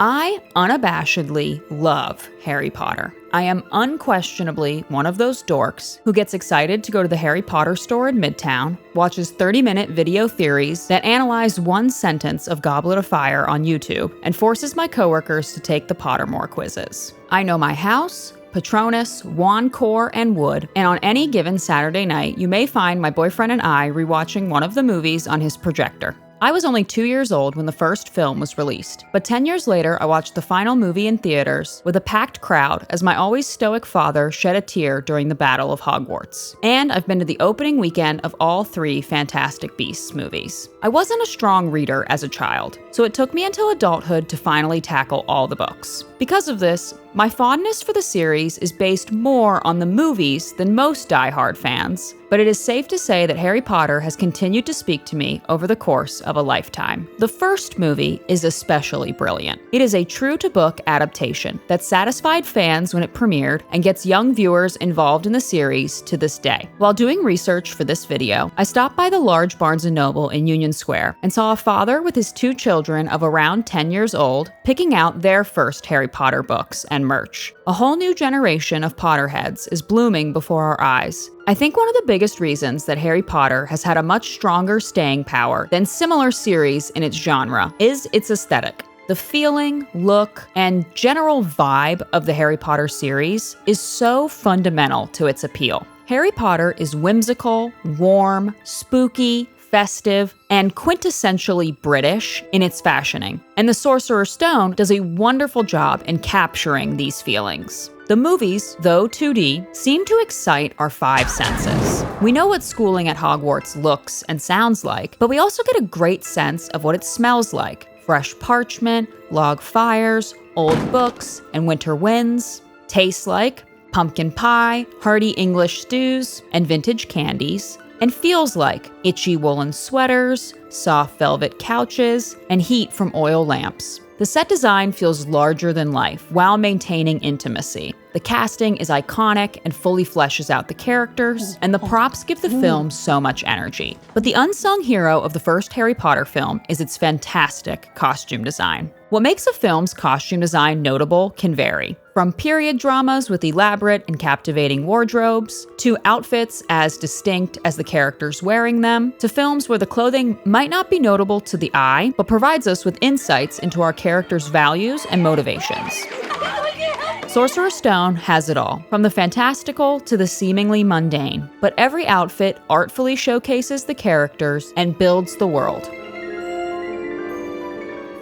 I unabashedly love Harry Potter. I am unquestionably one of those dorks who gets excited to go to the Harry Potter store in Midtown, watches 30-minute video theories that analyze one sentence of Goblet of Fire on YouTube, and forces my coworkers to take the Pottermore quizzes. I know my house, Patronus, wand core, and wood, and on any given Saturday night, you may find my boyfriend and I rewatching one of the movies on his projector. I was only 2 years old when the first film was released, but 10 years later I watched the final movie in theaters with a packed crowd as my always stoic father shed a tear during the Battle of Hogwarts. And I've been to the opening weekend of all 3 Fantastic Beasts movies. I wasn't a strong reader as a child, so it took me until adulthood to finally tackle all the books. Because of this, my fondness for the series is based more on the movies than most die-hard fans, but it is safe to say that Harry Potter has continued to speak to me over the course of a lifetime. The first movie is especially brilliant. It is a true-to-book adaptation that satisfied fans when it premiered and gets young viewers involved in the series to this day. While doing research for this video, I stopped by the large Barnes & Noble in Union Square and saw a father with his 2 children of around 10 years old picking out their first Harry Potter books and merch. A whole new generation of Potterheads is blooming before our eyes. I think one of the biggest reasons that Harry Potter has had a much stronger staying power than similar series in its genre is its aesthetic. The feeling, look, and general vibe of the Harry Potter series is so fundamental to its appeal. Harry Potter is whimsical, warm, spooky, festive, and quintessentially British in its fashioning. And the Sorcerer's Stone does a wonderful job in capturing these feelings. The movies, though 2D, seem to excite our 5 senses. We know what schooling at Hogwarts looks and sounds like, but we also get a great sense of what it smells like. Fresh parchment, log fires, old books, and winter winds. Tastes like pumpkin pie, hearty English stews, and vintage candies. And feels like itchy woolen sweaters, soft velvet couches, and heat from oil lamps. The set design feels larger than life while maintaining intimacy. The casting is iconic and fully fleshes out the characters, and the props give the film so much energy. But the unsung hero of the first Harry Potter film is its fantastic costume design. What makes a film's costume design notable can vary, from period dramas with elaborate and captivating wardrobes, to outfits as distinct as the characters wearing them, to films where the clothing might not be notable to the eye, but provides us with insights into our characters' values and motivations. Sorcerer's Stone has it all, from the fantastical to the seemingly mundane, but every outfit artfully showcases the characters and builds the world.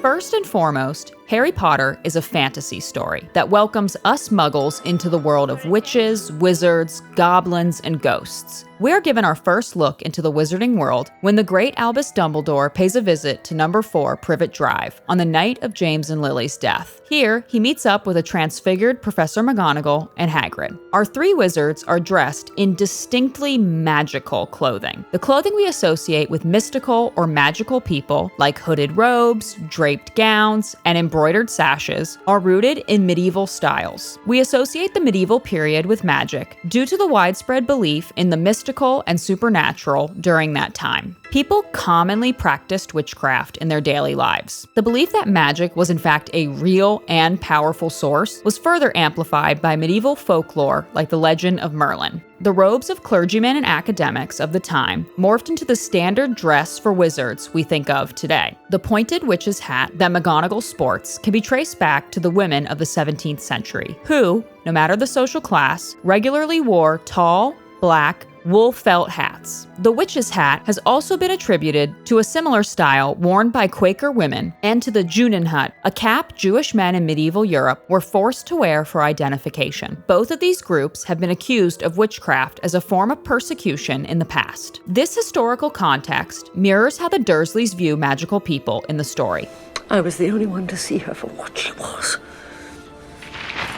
First and foremost, Harry Potter is a fantasy story that welcomes us muggles into the world of witches, wizards, goblins, and ghosts. We're given our first look into the wizarding world when the great Albus Dumbledore pays a visit to number 4 Privet Drive on the night of James and Lily's death. Here, he meets up with a transfigured Professor McGonagall and Hagrid. Our 3 wizards are dressed in distinctly magical clothing. The clothing we associate with mystical or magical people, like hooded robes, draped gowns, and embroidered sashes, are rooted in medieval styles. We associate the medieval period with magic due to the widespread belief in the mystical and supernatural during that time. People commonly practiced witchcraft in their daily lives. The belief that magic was in fact a real and powerful source was further amplified by medieval folklore like the legend of Merlin. The robes of clergymen and academics of the time morphed into the standard dress for wizards we think of today. The pointed witch's hat that McGonagall sports can be traced back to the women of the 17th century, who, no matter the social class, regularly wore tall, black, wool felt hats. The witch's hat has also been attributed to a similar style worn by Quaker women and to the Junenhut, a cap Jewish men in medieval Europe were forced to wear for identification. Both of these groups have been accused of witchcraft as a form of persecution in the past. This historical context mirrors how the Dursleys view magical people in the story. I was the only one to see her for what she was.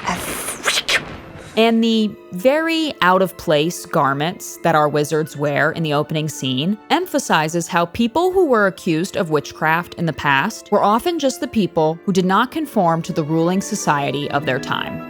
A freak. And the very out-of-place garments that our wizards wear in the opening scene emphasizes how people who were accused of witchcraft in the past were often just the people who did not conform to the ruling society of their time.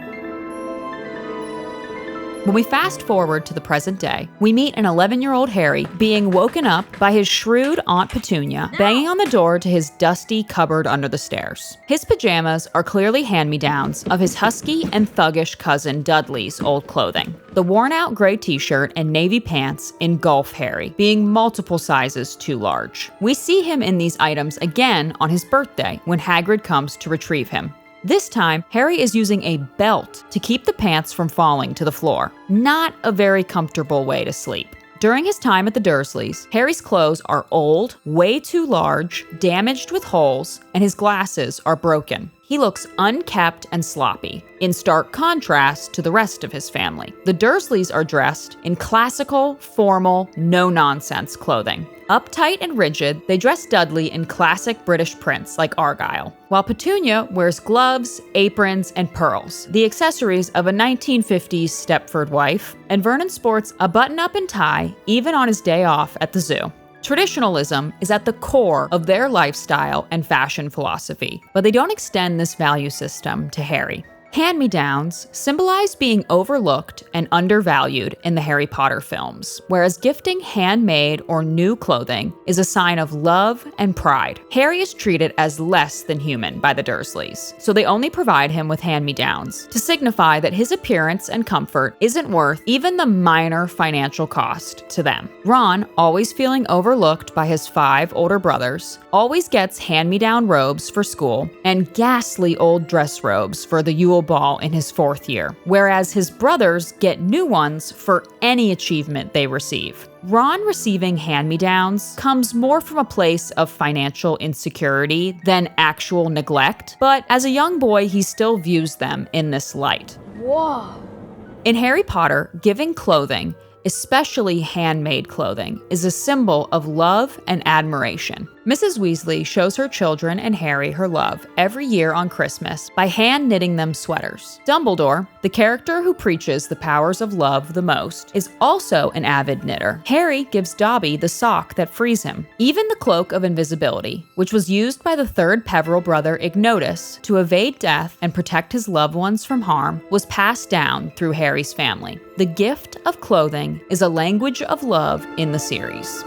When we fast forward to the present day, we meet an 11-year-old Harry being woken up by his shrewd Aunt Petunia banging on the door to his dusty cupboard under the stairs. His pajamas are clearly hand-me-downs of his husky and thuggish cousin Dudley's old clothing. The worn-out gray t-shirt and navy pants engulf Harry, being multiple sizes too large. We see him in these items again on his birthday when Hagrid comes to retrieve him. This time, Harry is using a belt to keep the pants from falling to the floor. Not a very comfortable way to sleep. During his time at the Dursleys, Harry's clothes are old, way too large, damaged with holes, and his glasses are broken. He looks unkempt and sloppy, in stark contrast to the rest of his family. The Dursleys are dressed in classical, formal, no-nonsense clothing. Uptight and rigid, they dress Dudley in classic British prints like Argyle, while Petunia wears gloves, aprons, and pearls, the accessories of a 1950s Stepford wife, and Vernon sports a button-up and tie even on his day off at the zoo. Traditionalism is at the core of their lifestyle and fashion philosophy, but they don't extend this value system to Harry. Hand-me-downs symbolize being overlooked and undervalued in the Harry Potter films, whereas gifting handmade or new clothing is a sign of love and pride. Harry is treated as less than human by the Dursleys, so they only provide him with hand-me-downs to signify that his appearance and comfort isn't worth even the minor financial cost to them. Ron, always feeling overlooked by his 5 older brothers, always gets hand-me-down robes for school and ghastly old dress robes for the Yule Ball in his 4th year, whereas his brothers get new ones for any achievement they receive. Ron receiving hand-me-downs comes more from a place of financial insecurity than actual neglect, but as a young boy, he still views them in this light. Whoa. In Harry Potter, giving clothing, especially handmade clothing, is a symbol of love and admiration. Mrs. Weasley shows her children and Harry her love every year on Christmas by hand-knitting them sweaters. Dumbledore, the character who preaches the powers of love the most, is also an avid knitter. Harry gives Dobby the sock that frees him. Even the Cloak of Invisibility, which was used by the 3rd Peveril brother Ignotus to evade death and protect his loved ones from harm, was passed down through Harry's family. The gift of clothing is a language of love in the series.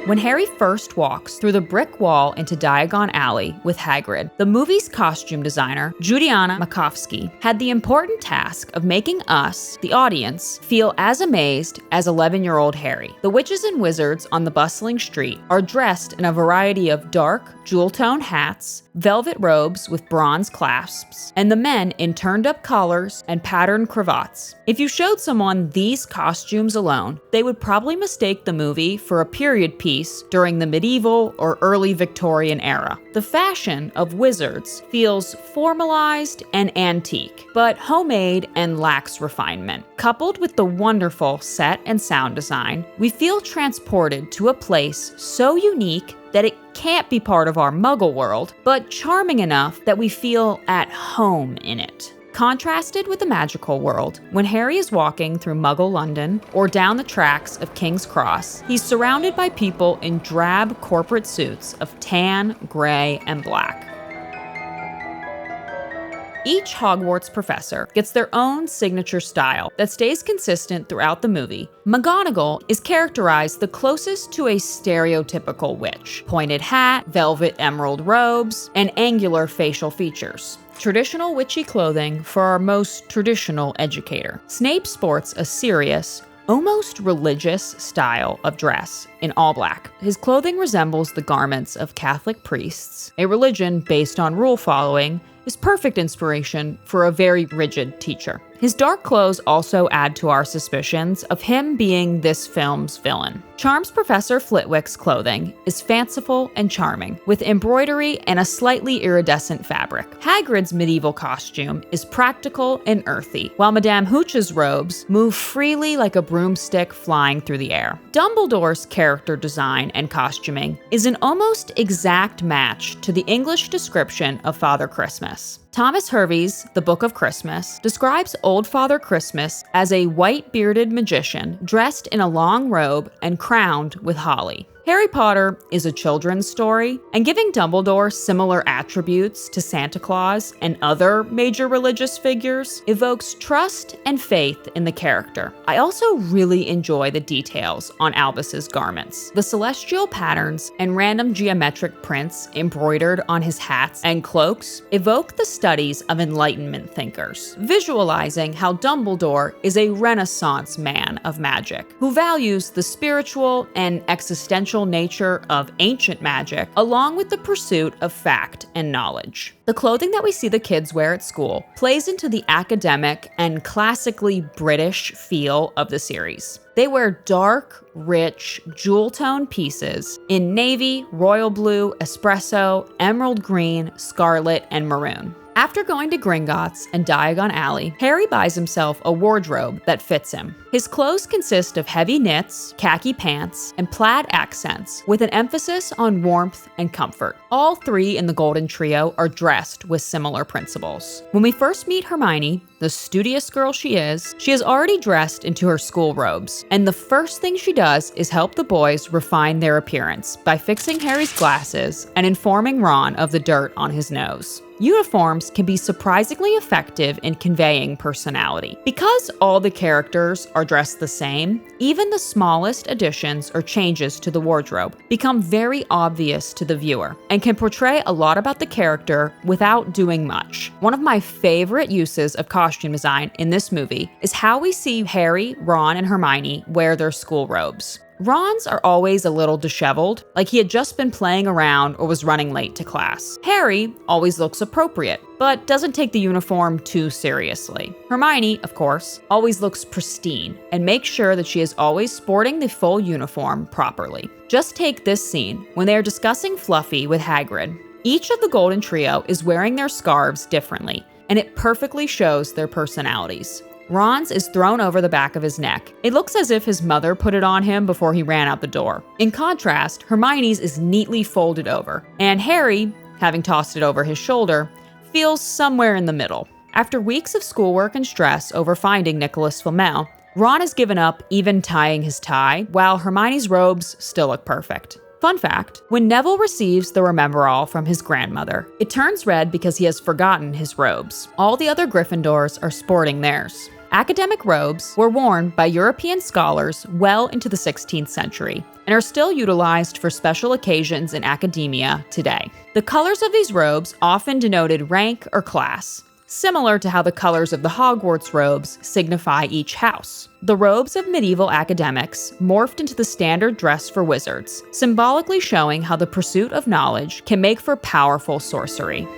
When Harry first walks through the brick wall into Diagon Alley with Hagrid, the movie's costume designer, Judiana Makovsky, had the important task of making us, the audience, feel as amazed as 11-year-old Harry. The witches and wizards on the bustling street are dressed in a variety of dark, jewel-toned hats, velvet robes with bronze clasps, and the men in turned-up collars and patterned cravats. If you showed someone these costumes alone, they would probably mistake the movie for a period piece during the medieval or early Victorian era. The fashion of wizards feels formalized and antique, but homemade and lacks refinement. Coupled with the wonderful set and sound design, we feel transported to a place so unique that it can't be part of our Muggle world, but charming enough that we feel at home in it. Contrasted with the magical world, when Harry is walking through Muggle London or down the tracks of King's Cross, he's surrounded by people in drab corporate suits of tan, gray, and black. Each Hogwarts professor gets their own signature style that stays consistent throughout the movie. McGonagall is characterized the closest to a stereotypical witch: pointed hat, velvet emerald robes, and angular facial features. Traditional witchy clothing for our most traditional educator. Snape sports a serious, almost religious style of dress in all black. His clothing resembles the garments of Catholic priests. A religion based on rule following is perfect inspiration for a very rigid teacher. His dark clothes also add to our suspicions of him being this film's villain. Charms Professor Flitwick's clothing is fanciful and charming, with embroidery and a slightly iridescent fabric. Hagrid's medieval costume is practical and earthy, while Madame Hooch's robes move freely like a broomstick flying through the air. Dumbledore's character design and costuming is an almost exact match to the English description of Father Christmas. Thomas Hervey's The Book of Christmas describes Old Father Christmas as a white-bearded magician dressed in a long robe and crowned with holly. Harry Potter is a children's story, and giving Dumbledore similar attributes to Santa Claus and other major religious figures evokes trust and faith in the character. I also really enjoy the details on Albus's garments. The celestial patterns and random geometric prints embroidered on his hats and cloaks evoke the studies of Enlightenment thinkers, visualizing how Dumbledore is a Renaissance man of magic who values the spiritual and existential nature of ancient magic, along with the pursuit of fact and knowledge. The clothing that we see the kids wear at school plays into the academic and classically British feel of the series. They wear dark, rich, jewel-toned pieces in navy, royal blue, espresso, emerald green, scarlet, and maroon. After going to Gringotts and Diagon Alley, Harry buys himself a wardrobe that fits him. His clothes consist of heavy knits, khaki pants, and plaid accents, with an emphasis on warmth and comfort. All three in the Golden Trio are dressed with similar principles. When we first meet Hermione, the studious girl she is already dressed into her school robes, and the first thing she does is help the boys refine their appearance by fixing Harry's glasses and informing Ron of the dirt on his nose. Uniforms can be surprisingly effective in conveying personality. Because all the characters are dressed the same, even the smallest additions or changes to the wardrobe become very obvious to the viewer and can portray a lot about the character without doing much. One of my favorite uses of costume design in this movie is how we see Harry, Ron, and Hermione wear their school robes. Ron's are always a little disheveled, like he had just been playing around or was running late to class. Harry always looks appropriate, but doesn't take the uniform too seriously. Hermione, of course, always looks pristine and makes sure that she is always sporting the full uniform properly. Just take this scene when they are discussing Fluffy with Hagrid. Each of the Golden Trio is wearing their scarves differently, and it perfectly shows their personalities. Ron's is thrown over the back of his neck. It looks as if his mother put it on him before he ran out the door. In contrast, Hermione's is neatly folded over, and Harry, having tossed it over his shoulder, feels somewhere in the middle. After weeks of schoolwork and stress over finding Nicholas Flamel, Ron has given up even tying his tie, while Hermione's robes still look perfect. Fun fact, when Neville receives the Remember-All from his grandmother, it turns red because he has forgotten his robes. All the other Gryffindors are sporting theirs. Academic robes were worn by European scholars well into the 16th century and are still utilized for special occasions in academia today. The colors of these robes often denoted rank or class, similar to how the colors of the Hogwarts robes signify each house. The robes of medieval academics morphed into the standard dress for wizards, symbolically showing how the pursuit of knowledge can make for powerful sorcery.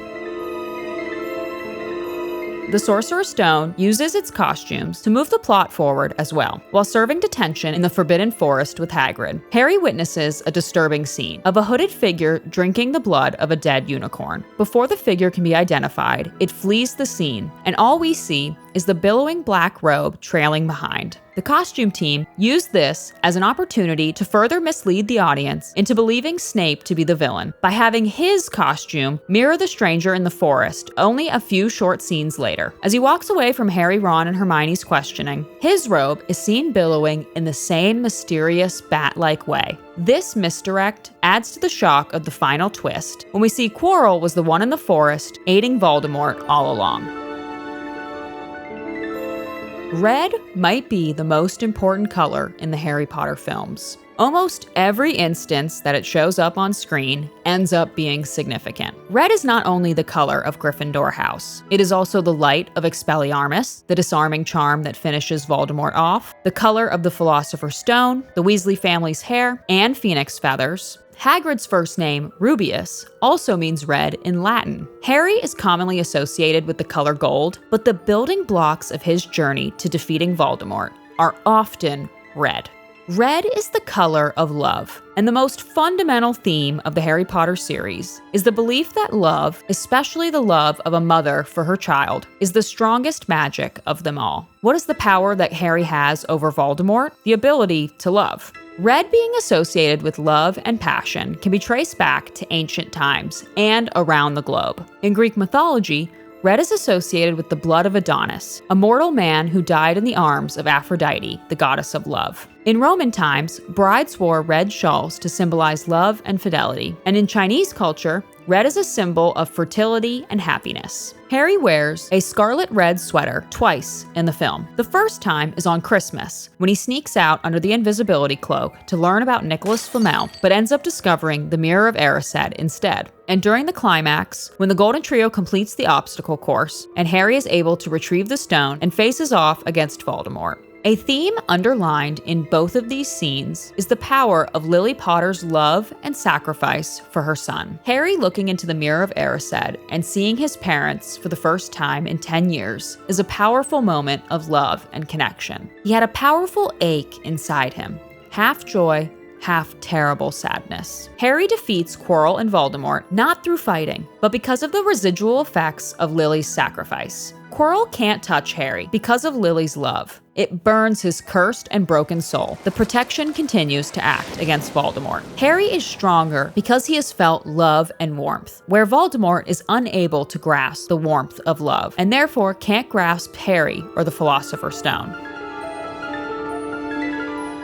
The Sorcerer's Stone uses its costumes to move the plot forward as well. While serving detention in the Forbidden Forest with Hagrid, Harry witnesses a disturbing scene of a hooded figure drinking the blood of a dead unicorn. Before the figure can be identified, it flees the scene, and all we see is the billowing black robe trailing behind. The costume team used this as an opportunity to further mislead the audience into believing Snape to be the villain by having his costume mirror the stranger in the forest only a few short scenes later. As he walks away from Harry, Ron, and Hermione's questioning, his robe is seen billowing in the same mysterious bat-like way. This misdirect adds to the shock of the final twist when we see Quirrell was the one in the forest aiding Voldemort all along. Red might be the most important color in the Harry Potter films. Almost every instance that it shows up on screen ends up being significant. Red is not only the color of Gryffindor House, it is also the light of Expelliarmus, the disarming charm that finishes Voldemort off, the color of the Philosopher's Stone, the Weasley family's hair, and phoenix feathers. Hagrid's first name, Rubeus, also means red in Latin. Harry is commonly associated with the color gold, but the building blocks of his journey to defeating Voldemort are often red. Red is the color of love, and the most fundamental theme of the Harry Potter series is the belief that love, especially the love of a mother for her child, is the strongest magic of them all. What is the power that Harry has over Voldemort? The ability to love. Red being associated with love and passion can be traced back to ancient times and around the globe. In Greek mythology, red is associated with the blood of Adonis, a mortal man who died in the arms of Aphrodite, the goddess of love. In Roman times, brides wore red shawls to symbolize love and fidelity, and in Chinese culture, red is a symbol of fertility and happiness. Harry wears a scarlet red sweater twice in the film. The first time is on Christmas, when he sneaks out under the invisibility cloak to learn about Nicholas Flamel, but ends up discovering the Mirror of Erised instead. And during the climax, when the Golden Trio completes the obstacle course, and Harry is able to retrieve the stone and faces off against Voldemort. A theme underlined in both of these scenes is the power of Lily Potter's love and sacrifice for her son. Harry looking into the Mirror of Erised and seeing his parents for the first time in 10 years is a powerful moment of love and connection. He had a powerful ache inside him, half joy, half terrible sadness. Harry defeats Quirrell and Voldemort not through fighting, but because of the residual effects of Lily's sacrifice. Quirrell can't touch Harry because of Lily's love. It burns his cursed and broken soul. The protection continues to act against Voldemort. Harry is stronger because he has felt love and warmth, where Voldemort is unable to grasp the warmth of love, and therefore can't grasp Harry or the Philosopher's Stone.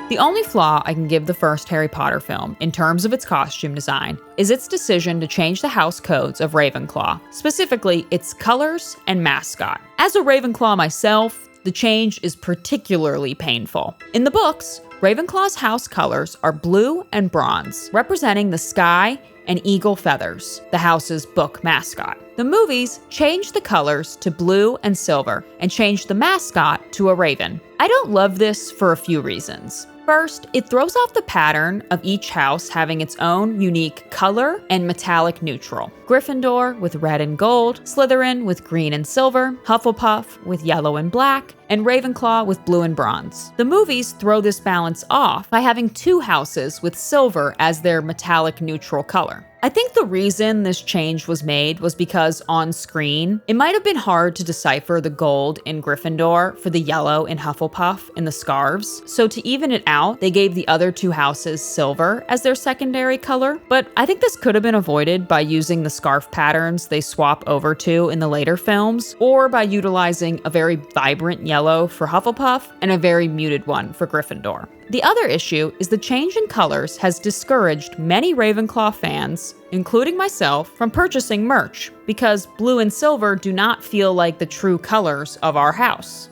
The only flaw I can give the first Harry Potter film, in terms of its costume design, is its decision to change the house codes of Ravenclaw, specifically its colors and mascot. As a Ravenclaw myself, the change is particularly painful. In the books, Ravenclaw's house colors are blue and bronze, representing the sky and eagle feathers, the house's book mascot. The movies changed the colors to blue and silver and changed the mascot to a raven. I don't love this for a few reasons. First, it throws off the pattern of each house having its own unique color and metallic neutral. Gryffindor with red and gold, Slytherin with green and silver, Hufflepuff with yellow and black, and Ravenclaw with blue and bronze. The movies throw this balance off by having two houses with silver as their metallic neutral color. I think the reason this change was made was because on screen, it might have been hard to decipher the gold in Gryffindor for the yellow in Hufflepuff in the scarves. So to even it out, they gave the other two houses silver as their secondary color. But I think this could have been avoided by using the scarf patterns they swap over to in the later films, or by utilizing a very vibrant yellow for Hufflepuff and a very muted one for Gryffindor. The other issue is the change in colors has discouraged many Ravenclaw fans, including myself, from purchasing merch because blue and silver do not feel like the true colors of our house.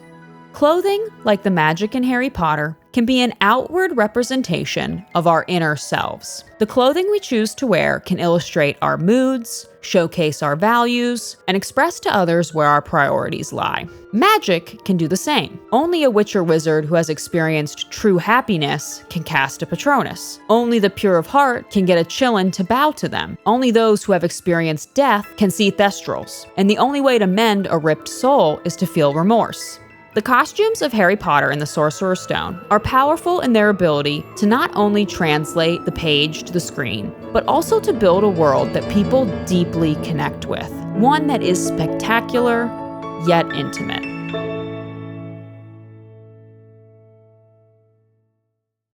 Clothing, like the magic in Harry Potter, can be an outward representation of our inner selves. The clothing we choose to wear can illustrate our moods, showcase our values, and express to others where our priorities lie. Magic can do the same. Only a witch or wizard who has experienced true happiness can cast a Patronus. Only the pure of heart can get a Chillin to bow to them. Only those who have experienced death can see Thestrals. And the only way to mend a ripped soul is to feel remorse. The costumes of Harry Potter and the Sorcerer's Stone are powerful in their ability to not only translate the page to the screen, but also to build a world that people deeply connect with, one that is spectacular yet intimate.